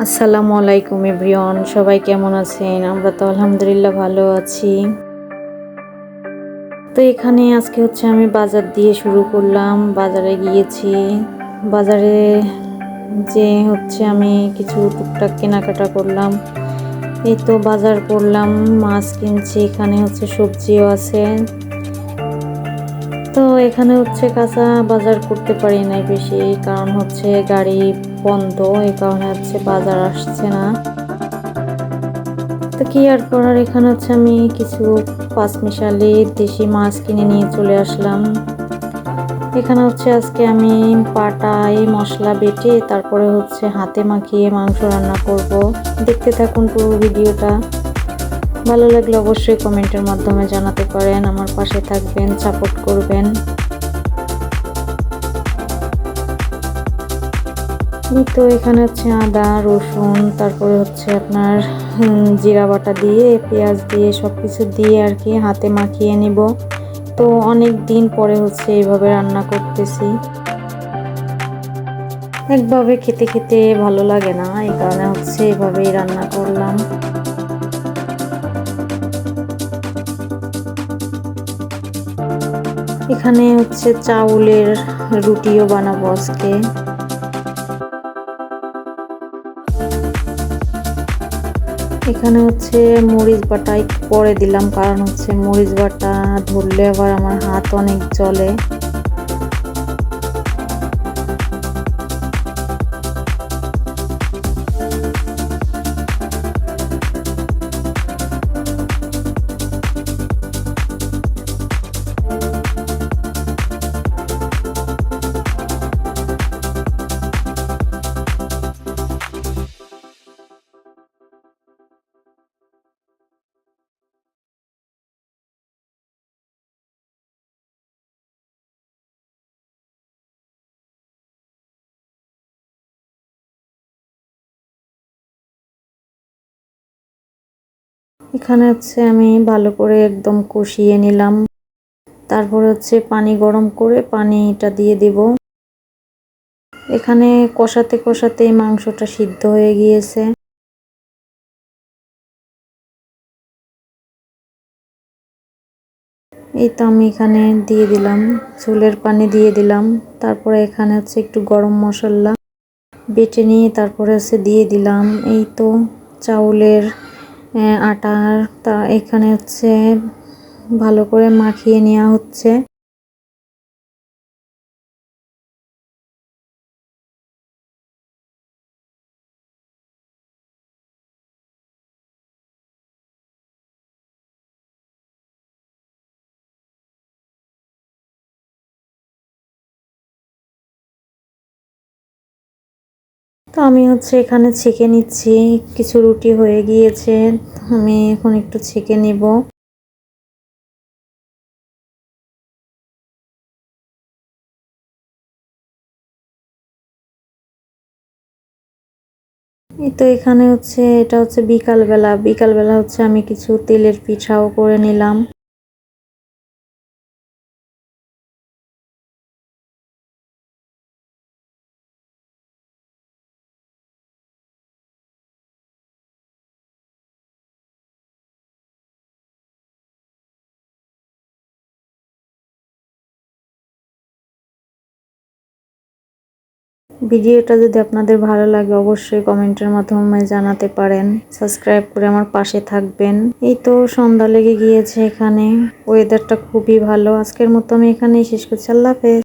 আসসালামু আলাইকুম এভরিওয়ান, সবাই কেমন আছেন? আমরা তো আলহামদুলিল্লাহ ভালো আছি। তো এখানে আজকে আমি বাজার দিয়ে শুরু করলাম। বাজারে গিয়েছি। বাজারে যে আমি কিছু টুকটাক কেনাকাটা করলাম। এই তো বাজার করলাম, মাছ কিনছি। এখানে সবজিও আছে। তো এখানে কাঁচা বাজার করতে পারি নাই বেশি, কারণ গাড়ি বন্ধ, এই কারণে বাজার আসছে না। তো কি আর করার, এখানে আমি কিছু পাঁচমিশালি দেশি মাছ কিনে নিয়ে চলে আসলাম। এখানে আজকে আমি পাটায় মশলা বেটে তারপরে হাতে মাখিয়ে মাংস রান্না করব। দেখতে থাকুন পুরো ভিডিওটা। ভালো লাগলে অবশ্যই কমেন্টের মাধ্যমে জানাতে পারেন, আমার পাশে থাকবেন, সাপোর্ট করবেন। তো এখানে আদা রসুন, তারপরে আপনার জিরা বাটা দিয়ে পেঁয়াজ দিয়ে সবকিছু দিয়ে আর কি হাতে মাখিয়ে নিব। তো অনেক দিন পরে এইভাবে রান্না করতেছি। একভাবে খেতে খেতে ভালো লাগে না, এই কারণে এভাবেই রান্না করলাম। এখানে চাউলের রুটিও বানাবো আজকে। এখানে মরিচ বাটা একটু পরে দিলাম, কারণ মরিচ বাটা ধরলে আবার আমার হাত অনেক জ্বলে। এখানে আমি ভালো করে একদম কষিয়ে নিলাম। তারপর পানি গরম করে পানিটা দিয়ে দিব। এখানে কষাতে কষাতে মাংসটা সিদ্ধ হয়ে গিয়েছে। এই তো আমি এখানে দিয়ে দিলাম, চুলের পানি দিয়ে দিলাম। তারপরে এখানে একটু গরম মশলা বেটে নিয়ে তারপরে দিয়ে দিলাম। এই তো চাউলের আটার তা এখানে ভালো করে মাখিয়ে নেওয়া হচ্ছে। তো আমি এখানে ছেঁকে নিচ্ছি। কিছু রুটি হয়ে গিয়েছে, আমি এখন একটু ছেঁকে নেব। এই তো এখানে এটা বিকালবেলা। বিকালবেলা আমি কিছু তেলের পিঠাও করে নিলাম। ভিডিওটা যদি আপনাদের ভালো লাগে অবশ্যই কমেন্টের মাধ্যমে জানাতে পারেন, সাবস্ক্রাইব করে আমার পাশে থাকবেন। এই তো সন্ধ্যা লেগে গিয়েছে, এখানে ওয়েদারটা খুবই ভালো। আজকের মতো আমি এখানেই শেষ করছি। আল্লাহ হাফেজ।